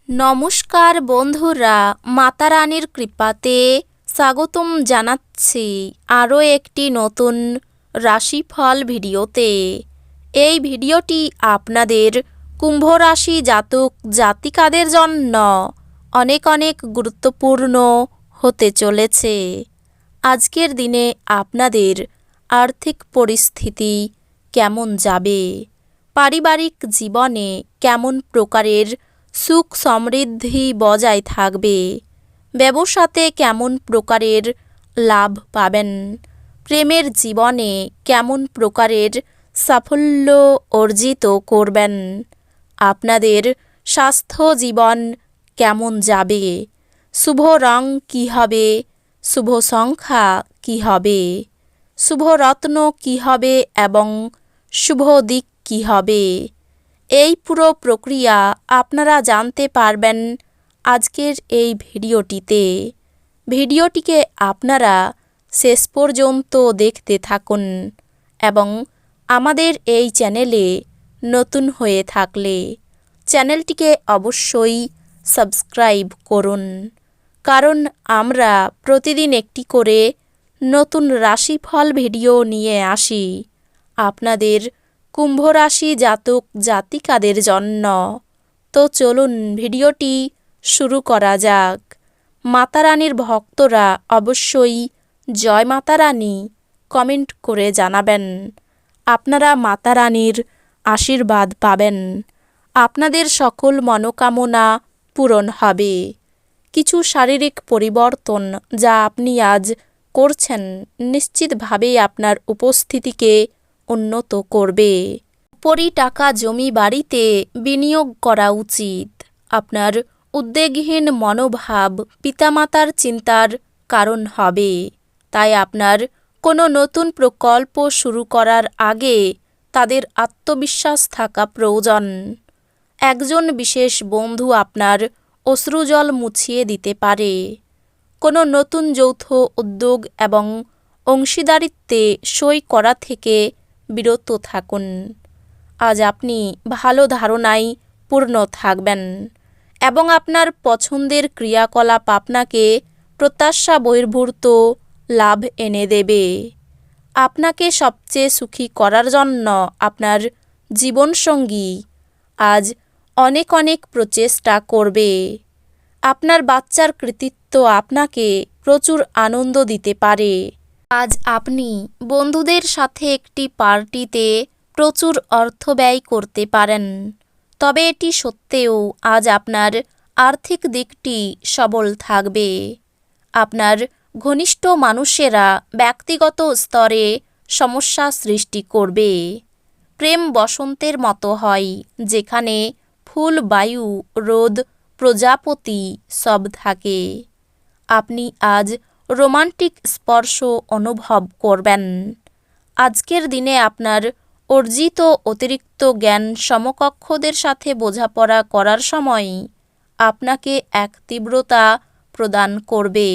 নমস্কার বন্ধুরা, মাতা রানীর কৃপাতে স্বাগতম জানাচ্ছি আরও একটি নতুন রাশিফল ভিডিওতে। এই ভিডিওটি আপনাদের কুম্ভ রাশি জাতক জাতিকাদের জন্য অনেক অনেক গুরুত্বপূর্ণ হতে চলেছে। আজকের দিনে আপনাদের আর্থিক পরিস্থিতি কেমন যাবে, পারিবারিক জীবনে কেমন প্রকারের সুখ সমৃদ্ধি বজায় থাকবে, ব্যবসাতে কেমন প্রকারের লাভ পাবেন, প্রেমের জীবনে কেমন প্রকারের সাফল্য অর্জিত করবেন, আপনাদের স্বাস্থ্য জীবন কেমন যাবে, শুভ রং কী হবে, শুভ সংখ্যা কী হবে, শুভ রত্ন কী হবে এবং শুভ দিক কী হবে, এই পুরো প্রক্রিয়া আপনারা জানতে পারবেন আজকের এই ভিডিওটিতে। ভিডিওটিকে আপনারা শেষ পর্যন্ত দেখতে থাকুন এবং আমাদের এই চ্যানেলে নতুন হয়ে থাকলে চ্যানেলটিকে অবশ্যই সাবস্ক্রাইব করুন, কারণ আমরা প্রতিদিন একটি করে নতুন রাশিফল ভিডিও নিয়ে আসি আপনাদের কুম্ভ রাশি জাতক জাতিকাদের জন্য। তো চলুন ভিডিওটি শুরু করা যাক। মাতা রানীর ভক্তরা অবশ্যই জয় মাতা রানী কমেন্ট করে জানাবেন। আপনারা মাতা রানীর আশীর্বাদ পাবেন, আপনাদের সকল মনোকামনা পূরণ হবে। কিছু শারীরিক পরিবর্তন যা আপনি আজ করছেন নিশ্চিতভাবেই আপনার উপস্থিতিকে উন্নত করবে। উপরি টাকা জমি বাড়িতে বিনিয়োগ করা উচিত। আপনার উদ্বেগহীন মনোভাব পিতামাতার চিন্তার কারণ হবে, তাই আপনার কোনো নতুন প্রকল্প শুরু করার আগে তাদের আত্মবিশ্বাস থাকা প্রয়োজন। একজন বিশেষ বন্ধু আপনার অশ্রুজল মুছিয়ে দিতে পারে। কোনো নতুন যৌথ উদ্যোগ এবং অংশীদারিত্বে সই করা থেকে বিরত থাকুন। আজ আপনি ভালো ধারণায় পূর্ণ থাকবেন এবং আপনার পছন্দের ক্রিয়াকলাপ আপনাকে প্রত্যাশা বহির্ভূত লাভ এনে দেবে। আপনাকে সবচেয়ে সুখী করার জন্য আপনার জীবনসঙ্গী আজ অনেক অনেক প্রচেষ্টা করবে। আপনার বাচ্চার কৃতিত্ব আপনাকে প্রচুর আনন্দ দিতে পারে। আজ আপনি বন্ধুদের সাথে একটি পার্টিতে প্রচুর অর্থ ব্যয় করতে পারেন, তবে এটি সত্ত্বেও আজ আপনার আর্থিক দিকটি সবল থাকবে। আপনার ঘনিষ্ঠ মানুষেরা ব্যক্তিগত স্তরে সমস্যা সৃষ্টি করবে। প্রেম বসন্তের মতো হয়, যেখানে ফুল, বায়ু, রোদ, প্রজাপতি সব থাকে। আপনি আজ রোমান্টিক স্পর্শ অনুভব করবেন। আজকের দিনে আপনার অর্জিত অতিরিক্ত জ্ঞান সমকক্ষদের সাথে বোঝাপড়া করার সময় আপনাকে এক তীব্রতা প্রদান করবে।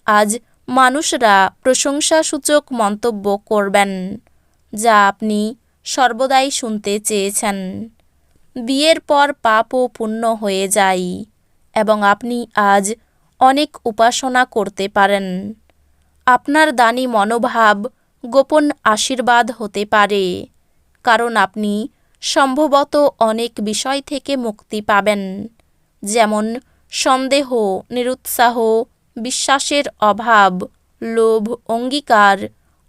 আজ মানুষরা প্রশংসাসূচক মন্তব্য করবেন, যা আপনি সর্বদাই শুনতে চেয়েছেন। বিয়ের পর পাপও পূর্ণ হয়ে যায় এবং আপনি আজ অনেক উপাসনা করতে পারেন। আপনার দানী মনোভাব গোপন আশীর্বাদ হতে পারে, কারণ আপনি সম্ভবত অনেক বিষয় থেকে মুক্তি পাবেন, যেমন সন্দেহ, নিরুৎসাহ, বিশ্বাসের অভাব, লোভ, অঙ্গীকার,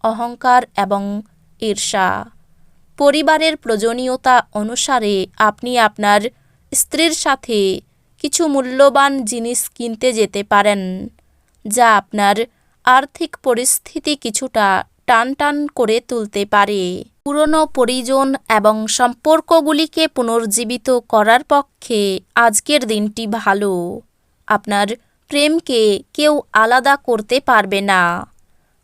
অহংকার এবং ঈর্ষা। পরিবারের প্রয়োজনীয়তা অনুসারে আপনি আপনার স্ত্রীর সাথে কিছু মূল্যবান জিনিস কিনতে যেতে পারেন, যা আপনার আর্থিক পরিস্থিতি কিছুটা টানটান করে তুলতে পারে। পুরনো পরিজন এবং সম্পর্কগুলিকে পুনর্জীবিত করার পক্ষে আজকের দিনটি ভালো। আপনার প্রেমকে কেউ আলাদা করতে পারবে না।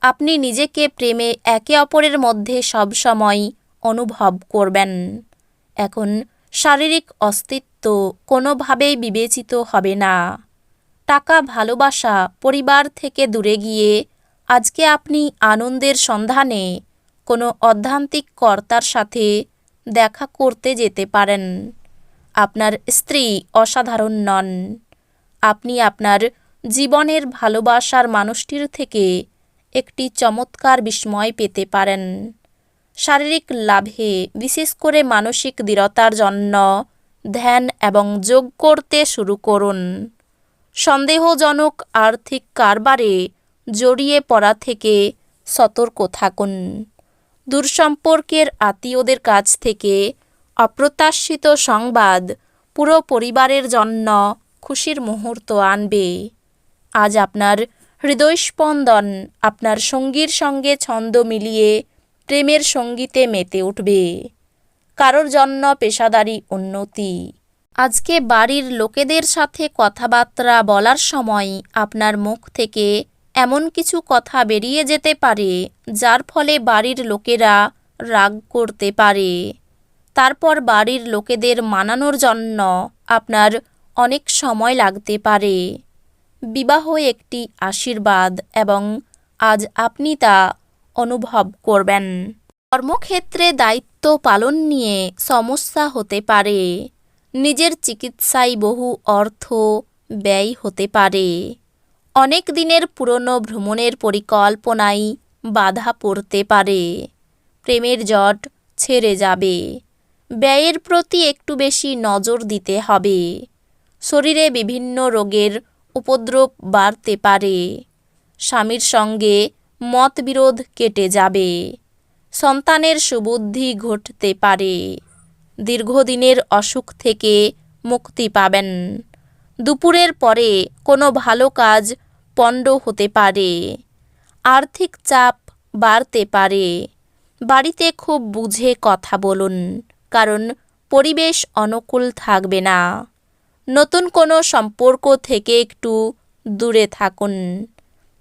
আপনি নিজেকে প্রেমে একে অপরের মধ্যে সবসময় অনুভব করবেন। এখন শারীরিক অস্তিত্ব কোনোভাবেই বিবেচিত হবে না। টাকা, ভালোবাসা, পরিবার থেকে দূরে গিয়ে আজকে আপনি আনন্দের সন্ধানে কোনো অধ্যাত্মিক কর্তার সাথে দেখা করতে যেতে পারেন। আপনার স্ত্রী অসাধারণ নন। আপনি আপনার জীবনের ভালোবাসার মানুষটির থেকে একটি চমৎকার বিস্ময় পেতে পারেন। শারীরিক লাভে, বিশেষ করে মানসিক দৃঢ়তার জন্য ধ্যান এবং যোগ করতে শুরু করুন। সন্দেহজনক আর্থিক কারবারে জড়িয়ে পড়া থেকে সতর্ক থাকুন। দূরসম্পর্কের আত্মীয়দের কাছ থেকে অপ্রত্যাশিত সংবাদ পুরো পরিবারের জন্য খুশির মুহূর্ত আনবে। আজ আপনার হৃদয়স্পন্দন আপনার সঙ্গীর সঙ্গে ছন্দ মিলিয়ে প্রেমের সঙ্গীতে মেতে উঠবে। কারোর জন্য পেশাদারি উন্নতি। আজকে বাড়ির লোকেদের সাথে কথাবার্তা বলার সময় আপনার মুখ থেকে এমন কিছু কথা বেরিয়ে যেতে পারে যার ফলে বাড়ির লোকেরা রাগ করতে পারে। তারপর বাড়ির লোকেদের মানানোর জন্য আপনার অনেক সময় লাগতে পারে। বিবাহ একটি আশীর্বাদ এবং আজ আপনি তা অনুভব করবেন। কর্মক্ষেত্রে দায়িত্ব পালন নিয়ে সমস্যা হতে পারে। নিজের চিকিৎসায় বহু অর্থ ব্যয় হতে পারে। অনেক দিনের পুরনো ভ্রমণের পরিকল্পনায় বাধা পড়তে পারে। প্রেমের জট ছেড়ে যাবে। ব্যয়ের প্রতি একটু বেশি নজর দিতে হবে। শরীরে বিভিন্ন রোগের উপদ্রব বাড়তে পারে। স্বামীর সঙ্গে মতবিরোধ কেটে যাবে। সন্তানের সুবুদ্ধি ঘটতে পারে। দীর্ঘদিনের অসুখ থেকে মুক্তি পাবেন। দুপুরের পরে কোনো ভালো কাজ পণ্ড হতে পারে। আর্থিক চাপ বাড়তে পারে। বাড়িতে খুব বুঝে কথা বলুন, কারণ পরিবেশ অনুকূল থাকবে না। নতুন কোনো সম্পর্ক থেকে একটু দূরে থাকুন।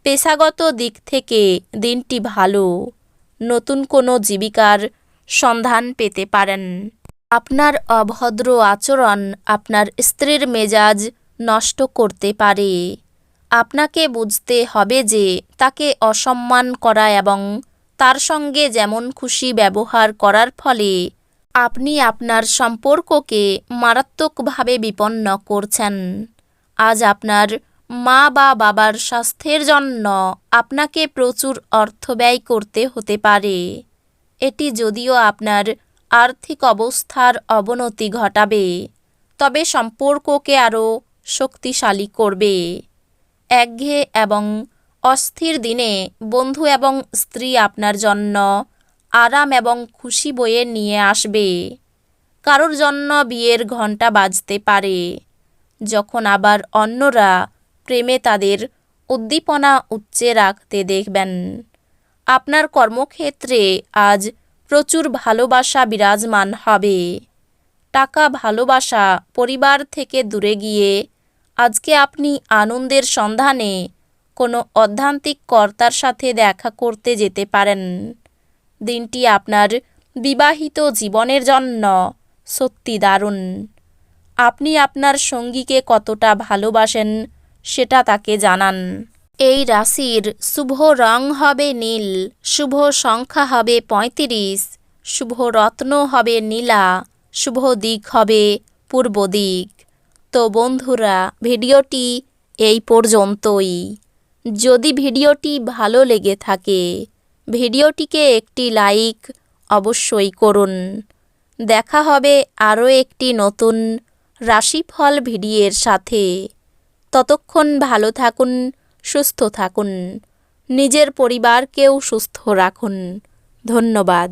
পেশাগত দিক থেকে দিনটি ভালো। নতুন কোনো জীবিকার সন্ধান পেতে পারেন। আপনার অভদ্র আচরণ আপনার স্ত্রীর মেজাজ নষ্ট করতে পারে। আপনাকে বুঝতে হবে যে তাকে অসম্মান করা এবং তার সঙ্গে যেমন খুশি ব্যবহার করার ফলে আপনি আপনার সম্পর্ককে মারাত্মকভাবে বিপন্ন করছেন। আজ আপনার মা বা বাবার স্বাস্থ্যের জন্য আপনাকে প্রচুর অর্থ ব্যয় করতে হতে পারে। এটি যদিও আপনার আর্থিক অবস্থার অবনতি ঘটাবে, তবে সম্পর্ককে আরও শক্তিশালী করবে। একঘেয়ে এবং অস্থির দিনে বন্ধু এবং স্ত্রী আপনার জন্য আরাম এবং খুশি বয়ে নিয়ে আসবে। কারোর জন্য বিয়ের ঘণ্টা বাজতে পারে, যখন আবার অন্যরা প্রেমে তাদের উদ্দীপনা উচ্চে রাখতে দেখবেন। আপনার কর্মক্ষেত্রে আজ প্রচুর ভালোবাসা বিরাজমান হবে। টাকা, ভালোবাসা, পরিবার থেকে দূরে গিয়ে আজকে আপনি আনন্দের সন্ধানে কোনো অধ্যাত্মিক কর্তার সাথে দেখা করতে যেতে পারেন। দিনটি আপনার বিবাহিত জীবনের জন্য সত্যি দারুণ। আপনি আপনার সঙ্গীকে কতটা ভালোবাসেন সেটা তাকে জানান। এই রাশির শুভ রং হবে নীল, শুভ সংখ্যা হবে ৩৫, শুভ রত্ন হবে নীলা, শুভ দিক হবে পূর্ব দিক। তো বন্ধুরা, ভিডিওটি এই পর্যন্তই। যদি ভিডিওটি ভালো লেগে থাকে ভিডিওটিকে একটি লাইক অবশ্যই করুন। দেখা হবে আরও একটি নতুন রাশিফল ভিডিওর সাথে। ততক্ষণ ভালো থাকুন, সুস্থ থাকুন, নিজের পরিবারকেও সুস্থ রাখুন। ধন্যবাদ।